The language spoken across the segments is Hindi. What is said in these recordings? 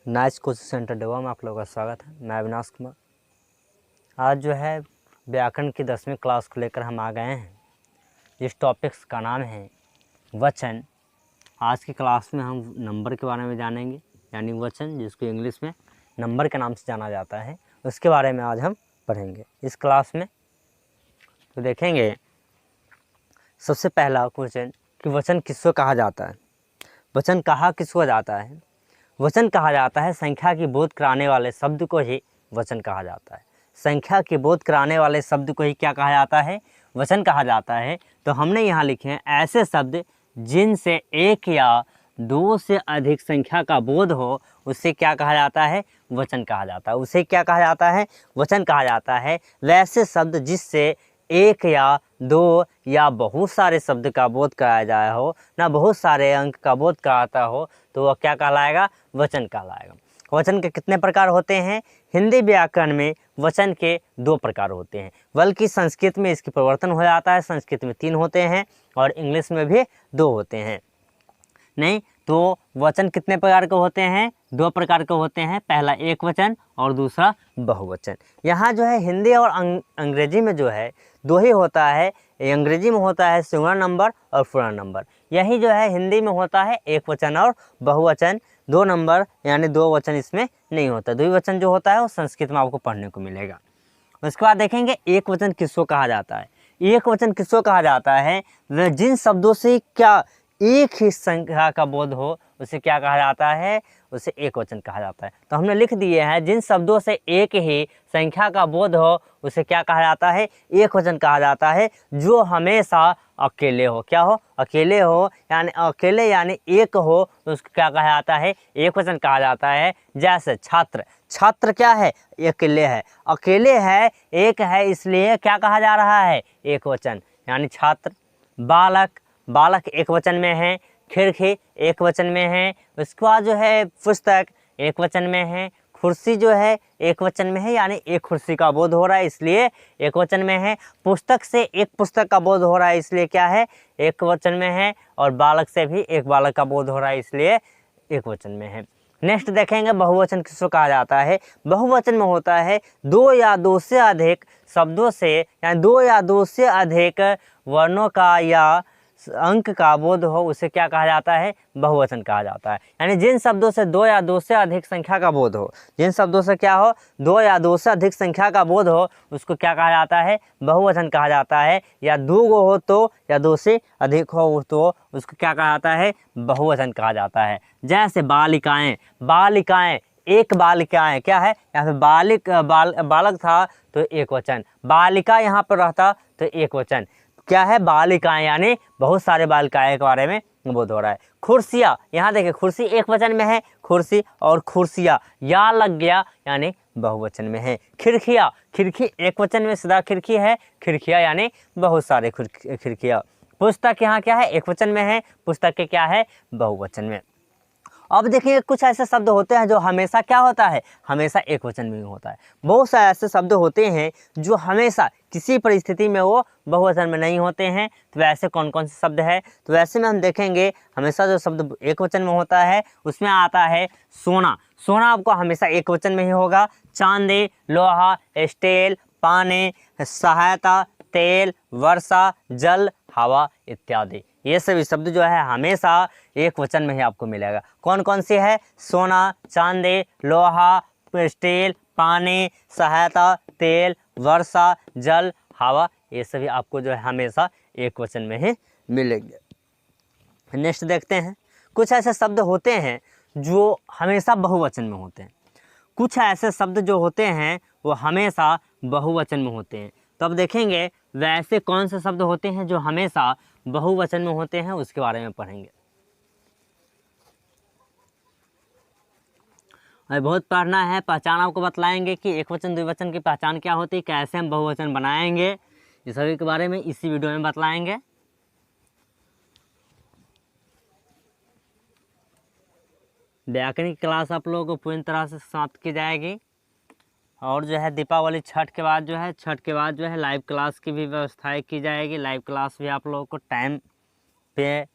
नाइस कोचिंग सेंटर डेवा में आप लोगों का स्वागत है। मैं अविनाश कुमार। आज जो है व्याकरण की 10वीं क्लास को लेकर हम आ गए हैं। इस टॉपिक्स का नाम है वचन। आज की क्लास में हम नंबर के बारे में जानेंगे, यानी वचन जिसको इंग्लिश में नंबर के नाम से जाना जाता है, उसके बारे में आज हम पढ़ेंगे इस क्लास में। तो देखेंगे सबसे पहला क्वेश्चन कि वचन किसको कहा जाता है। वचन कहा किसको जाता है? वचन कहा जाता है संख्या की बोध कराने वाले शब्द को ही वचन कहा जाता है। संख्या की बोध कराने वाले शब्द को ही क्या कहा जाता है? वचन कहा जाता है। तो हमने यहाँ लिखे हैं ऐसे शब्द जिनसे एक या दो से अधिक संख्या का बोध हो, उसे क्या कहा जाता है? वचन कहा जाता है। उसे क्या कहा जाता है? वचन कहा जाता है। वैसे शब्द जिससे एक या दो या बहुत सारे शब्द का बोध कराया जाए हो, ना बहुत सारे अंक का बोध कराता हो, तो वह क्या कहलाएगा? वचन कहलाएगा। वचन के कितने प्रकार होते हैं? हिंदी व्याकरण में वचन के 2 प्रकार होते हैं, बल्कि संस्कृत में इसकी परिवर्तन हो जाता है। संस्कृत में 3 होते हैं और इंग्लिश में भी 2 होते हैं। नहीं तो वचन कितने प्रकार के होते हैं? 2 प्रकार के होते हैं। पहला एक वचन और दूसरा बहुवचन। यहाँ जो है हिंदी और अंग्रेजी में जो है 2 ही होता है। अंग्रेजी में होता है सिंगुलर नंबर और प्लूरल नंबर। यही जो है हिंदी में होता है एक वचन और बहुवचन। 2 नंबर यानी 2 वचन इसमें नहीं होता। द्विवचन जो होता है वो संस्कृत में आपको पढ़ने को मिलेगा। उसके बाद देखेंगे एक वचन किसको कहा जाता है। एक वचन किसको कहा जाता है? वह जिन शब्दों से क्या एक ही संख्या का बोध हो, उसे क्या कहा जाता है? उसे एक वचन कहा जाता है। तो हमने लिख दिए हैं जिन शब्दों से एक ही संख्या का बोध हो, उसे क्या कहा जाता है? एक वचन कहा जाता है। जो हमेशा अकेले हो, क्या हो? अकेले हो, यानी अकेले यानी एक हो, तो उसको क्या कहा जाता है? एक वचन कहा जाता है। जैसे छात्र, छात्र क्या है? अकेले है। अकेले है, एक है, इसलिए क्या कहा जा रहा है? एक वचन, यानी छात्र। बालक, बालक एक वचन में है। खिड़की एक वचन में है। उसके बाद जो है पुस्तक एक वचन में है। कुर्सी जो है एक वचन में है, यानी एक कुर्सी का बोध हो रहा है, इसलिए एक वचन में है। पुस्तक से एक पुस्तक का बोध हो रहा है, इसलिए क्या है? एक वचन में है। और बालक से भी एक बालक का बोध हो रहा है, इसलिए एक वचन में है। नेक्स्ट देखेंगे बहुवचन किसको कहा जाता है। बहुवचन में होता है 2 या 2 से अधिक शब्दों से, यानी 2 या 2 से अधिक वर्णों का या अंक का बोध हो, उसे क्या कहा जाता है? बहुवचन कहा जाता है। यानी जिन शब्दों से 2 या 2 से अधिक संख्या का बोध हो, जिन शब्दों से क्या हो? 2 या 2 से अधिक संख्या का बोध हो, उसको क्या कहा जाता है? बहुवचन कहा जाता है। या 2 गो हो तो, या 2 से अधिक हो तो उसको क्या कहा जाता है? बहुवचन कहा जाता है। जैसे बालिकाएं, बालिकाएं एक बालिकाएं क्या है? यहाँ पे बालक था तो एक वचन, बालिका यहाँ पर रहता तो एक वचन। क्या है? बालिकाएं, यानी बहुत सारे बालिकाएं के बारे में बोध हो रहा है। कुर्सियाँ, यहाँ देखिए कुर्सी एक वचन में है, कुर्सी और कुर्सियाँ, या लग गया, यानी बहुवचन में है। खिड़कियाँ, खिड़की एक वचन में सीधा खिड़की है। खिड़कियाँ यानी बहुत सारे खिड़कियाँ। पुस्तक यहाँ क्या है? एक वचन में है। पुस्तक के क्या है? बहुवचन में। अब देखिए कुछ ऐसे शब्द होते हैं जो हमेशा क्या होता है? हमेशा एक वचन में ही होता है। बहुत सारे ऐसे शब्द होते हैं जो हमेशा किसी परिस्थिति में वो बहुवचन में नहीं होते हैं। तो वैसे कौन कौन से शब्द है? तो वैसे में हम देखेंगे हमेशा जो शब्द एक वचन में होता है उसमें आता है सोना। सोना आपको हमेशा एक वचन में ही होगा। चांदी, लोहा, स्टील, पानी, सहायता, तेल, वर्षा, जल, हवा इत्यादि, ये सभी शब्द जो है हमेशा एक वचन में ही आपको मिलेगा। कौन कौन से है? सोना, चांदी, लोहा, स्टील, पानी, सहायता, तेल, वर्षा, जल, हवा, ये सभी आपको जो है हमेशा एक वचन में ही मिलेंगे। नेक्स्ट देखते हैं, कुछ ऐसे शब्द होते हैं जो हमेशा बहुवचन में होते हैं। कुछ ऐसे शब्द जो होते हैं वो हमेशा बहुवचन में होते हैं। तो अब देखेंगे वैसे कौन से शब्द होते हैं जो हमेशा बहुवचन में होते हैं, उसके बारे में पढ़ेंगे। और बहुत पढ़ना है। पहचान आपको बतलाएंगे कि एक वचन द्विवचन की पहचान क्या होती है, कैसे हम बहुवचन बनाएंगे, इस सभी के बारे में इसी वीडियो में बतलाएंगे। व्याकरण की क्लास आप लोगों को पूरी तरह से समाप्त की जाएगी। और जो है दीपावली छठ के बाद जो है लाइव क्लास की भी व्यवस्थाएं की जाएगी। लाइव क्लास भी आप लोगों को टाइम पे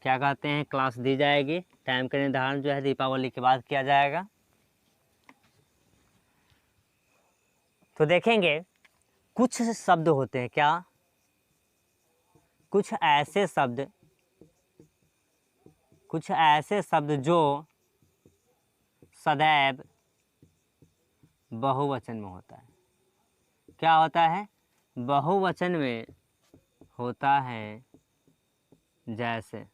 क्या कहते हैं क्लास दी जाएगी। टाइम का निर्धारण जो है दीपावली के बाद किया जाएगा। तो देखेंगे कुछ शब्द होते हैं, क्या, कुछ ऐसे शब्द जो सदैव बहुवचन में होता है। क्या होता है? बहुवचन में होता है। जैसे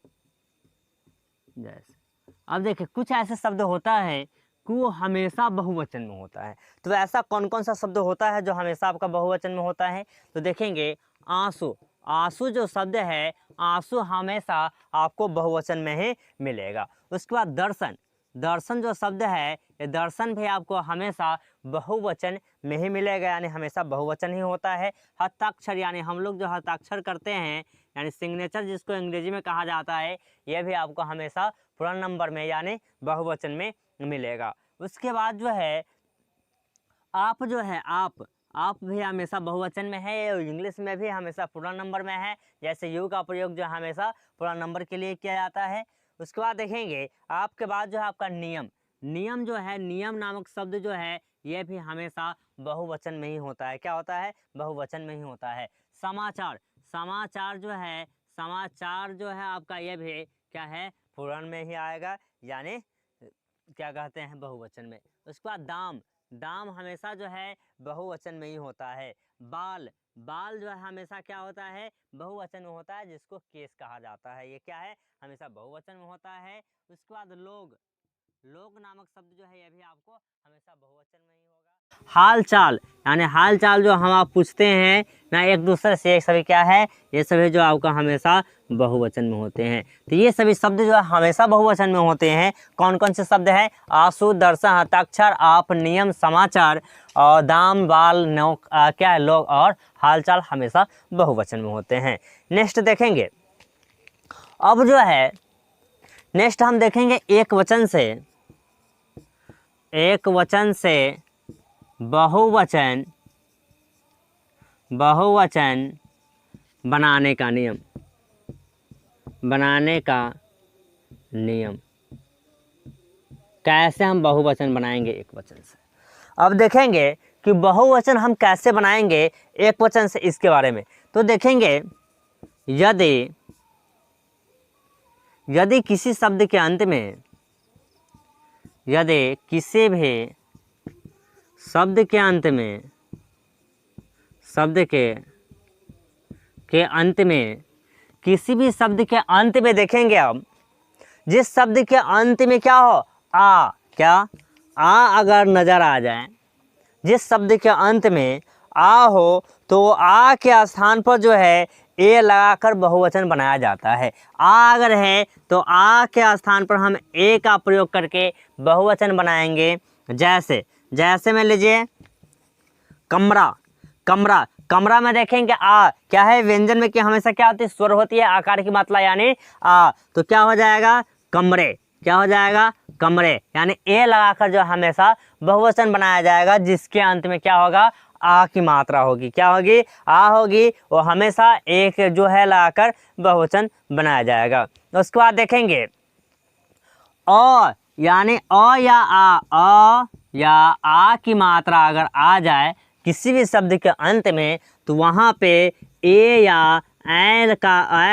अब देखिए कुछ ऐसे शब्द होता है कि वो हमेशा बहुवचन में होता है। तो ऐसा कौन कौन सा शब्द होता है जो हमेशा आपका बहुवचन में होता है? तो देखेंगे आंसू। आंसू जो शब्द है, आंसू हमेशा आपको बहुवचन में ही मिलेगा। उसके बाद दर्शन। दर्शन जो शब्द है, ये दर्शन भी आपको हमेशा बहुवचन में ही मिलेगा, यानी हमेशा बहुवचन ही होता है। हस्ताक्षर, यानी हम लोग जो हस्ताक्षर करते हैं, यानी सिग्नेचर जिसको अंग्रेजी में कहा जाता है, यह भी आपको हमेशा पूर्ण नंबर में यानी बहुवचन में मिलेगा। उसके बाद जो है आप, जो है आप भी हमेशा बहुवचन में है, और इंग्लिश में भी हमेशा पूर्ण नंबर में है। जैसे यू का प्रयोग जो हमेशा पूर्ण नंबर के लिए किया जाता है। उसके बाद देखेंगे आपके बाद जो है आपका नियम। नियम जो है, नियम नामक शब्द जो है, यह भी हमेशा बहुवचन में ही होता है। क्या होता है? बहुवचन में ही होता है। समाचार। समाचार जो है, समाचार जो है आपका, यह भी क्या है? पूर्ण में ही आएगा, यानी क्या कहते हैं? बहुवचन में। उसके बाद दाम। दाम हमेशा जो है बहुवचन में ही होता है। बाल। बाल जो है हमेशा क्या होता है? बहुवचन में होता है, जिसको केस कहा जाता है। ये क्या है? हमेशा बहुवचन में होता है। उसके बाद लोग। लोग नामक शब्द जो है, यह भी आपको हमेशा बहुवचन में ही होगा। हाल चाल, यानी हाल चाल जो हम आप पूछते हैं ना एक दूसरे से, ये सभी क्या है? ये सभी जो आपका हमेशा बहुवचन में होते हैं। तो ये सभी शब्द जो है हमेशा बहुवचन में होते हैं। कौन कौन से शब्द हैं? आंसू, दर्शन, हस्ताक्षर, आप, नियम, समाचार, और दाम, बाल, नौक, क्या है? लोग, और हालचाल हमेशा बहुवचन में होते हैं। नेक्स्ट देखेंगे, अब जो है नेक्स्ट हम देखेंगे एक वचन से बहुवचन बनाने का नियम। कैसे हम बहुवचन बनाएंगे एक वचन से? अब देखेंगे कि बहुवचन हम कैसे बनाएंगे एक वचन से, इसके बारे में। तो देखेंगे यदि किसी शब्द के अंत में, यदि किसी भी शब्द के अंत में, किसी भी शब्द के अंत में देखेंगे, अब जिस शब्द के अंत में क्या हो? आ, क्या? आ अगर नजर आ जाए, जिस शब्द के अंत में आ हो, तो आ के स्थान पर जो है ए लगाकर बहुवचन बनाया जाता है। आ अगर है तो आ के स्थान पर हम ए का प्रयोग करके बहुवचन बनाएंगे। जैसे में लीजिए कमरा। कमरा में देखेंगे आ क्या है? व्यंजन में क्या हमेशा क्या होती है? स्वर होती है, आकार की मात्रा यानी आ। तो क्या हो जाएगा? कमरे। क्या हो जाएगा? कमरे। यानी ए लगाकर जो हमेशा बहुवचन बनाया जाएगा, जिसके अंत में क्या होगा? आ की मात्रा होगी। क्या होगी? आ होगी। वो हमेशा एक जो है लगाकर बहुवचन बनाया जाएगा। उसके बाद देखेंगे अ, यानी अ या आ की मात्रा अगर आ जाए किसी भी शब्द के अंत में, तो वहाँ पे ए या ए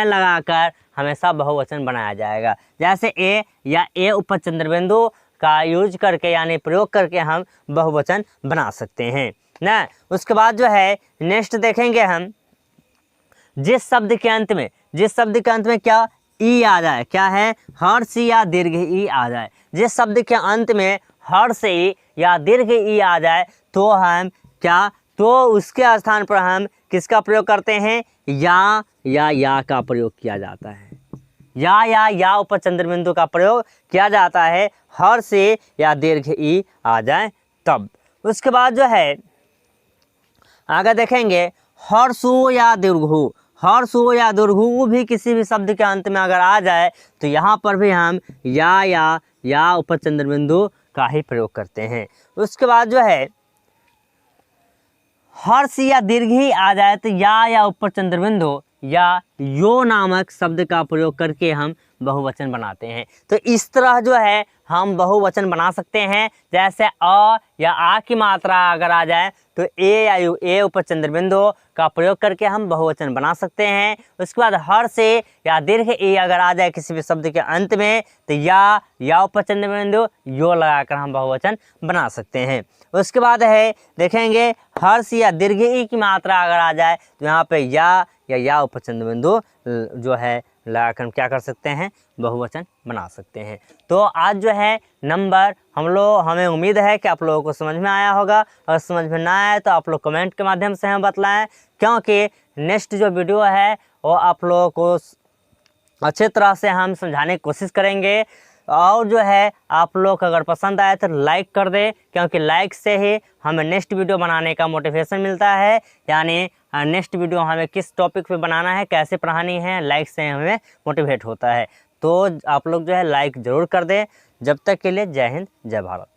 लगाकर हमेशा बहुवचन बनाया जाएगा। जैसे ए या ए ऊपर चंद्रबिंदु का यूज करके, यानी प्रयोग करके हम बहुवचन बना सकते हैं ना। उसके बाद जो है नेक्स्ट देखेंगे हम, जिस शब्द के अंत में क्या? ई आ जाए। क्या है? हर्ष या दीर्घ ई आ जाए। जिस शब्द के अंत में हर्ष ई या दीर्घ ई आ जाए, तो हम क्या? तो उसके स्थान पर हम किसका प्रयोग करते हैं? या का प्रयोग किया जाता है। या ऊपर चंद्रबिंदु का प्रयोग किया जाता है, हर्ष या दीर्घ ई आ जाए तब। उसके बाद जो है आगे देखेंगे हर्षु या दीर्घु भी किसी भी शब्द के अंत में अगर आ जाए, तो यहाँ पर भी हम या ऊपर चंद्रबिंदु का ही प्रयोग करते हैं। उसके बाद जो है हर्ष या दीर्घ ही आ जाए, तो या ऊपर चंद्रबिंदु या यो नामक शब्द का प्रयोग करके हम बहुवचन बनाते हैं। तो इस तरह जो है हम बहुवचन बना सकते हैं। जैसे अ या आ की मात्रा अगर आ जाए तो ए या यू, ए उपचंद्र बिंदु का प्रयोग करके हम बहुवचन बना सकते हैं। उसके बाद हर से या दीर्घ ए अगर आ जाए किसी भी शब्द के अंत में तो या उपचंद्र बिंदु यो लगाकर हम बहुवचन बना सकते हैं। उसके बाद है देखेंगे हर्ष या दीर्घ ई की मात्रा अगर आ जाए तो यहाँ पे या उपचंद्र बिंदु जो है लगाकर हम क्या कर सकते हैं, बहुवचन बना सकते हैं। तो आज जो है हमें उम्मीद है कि आप लोगों को समझ में आया होगा। और समझ में ना आए तो आप लोग कमेंट के माध्यम से हमें बतलाएं, क्योंकि नेक्स्ट जो वीडियो है वो आप लोगों को अच्छे तरह से हम समझाने की कोशिश करेंगे। और जो है आप लोग अगर पसंद आए तो लाइक कर दे, क्योंकि लाइक से ही हमें नेक्स्ट वीडियो बनाने का मोटिवेशन मिलता है। यानी नेक्स्ट वीडियो हमें किस टॉपिक पे बनाना है, कैसे पढ़ानी है, लाइक से हमें मोटिवेट होता है। तो आप लोग जो है लाइक ज़रूर कर दें। जब तक के लिए जय हिंद, जय भारत।